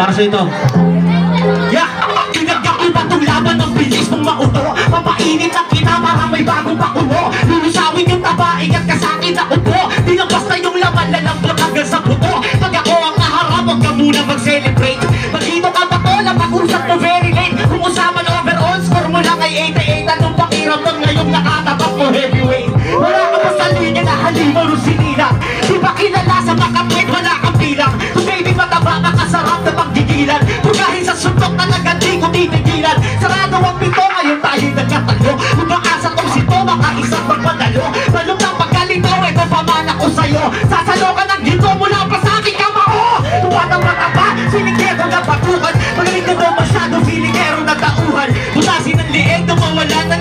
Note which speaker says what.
Speaker 1: Para sa ito. Yeah! Tinagyak ko ba itong laban ng bilis mong mauto? Papainit na kita para may bagong pakulo. Lulusawin yung taba, ingat ka sa akin na upo. Di lang basta yung laman, lalambot hanggang sa buto. Pag ako ang naharap, huwag ka muna mag-celebrate. Magdito ka ba to, napag-usap mo very late. Kung usapan overall, score mo lang ay 88. Anong pakiram lang ngayong nakatapat mo heavyweight? Wala ka pa sa linya na halimaw rin sinila. Di ba kilala sa makapwet, wala kang bilang. Kung baby mataba, makasarap na paggigilan. Kung kahit sa suntok talaga di ko titigilan. Sarado ang pito, ngayon tayo nagkatalo. Kung makasa tong sito, makaisang magpadalo. Balong ng pagkalito, ito pamana ko sa'yo. Sasalo ka ng ginto mula pa sa aking kamao. Tuwa ng mataba, sinigero na patukan. Magaling ka daw masyado, feelingero na tauhan. Butasin ng lieg, mawala na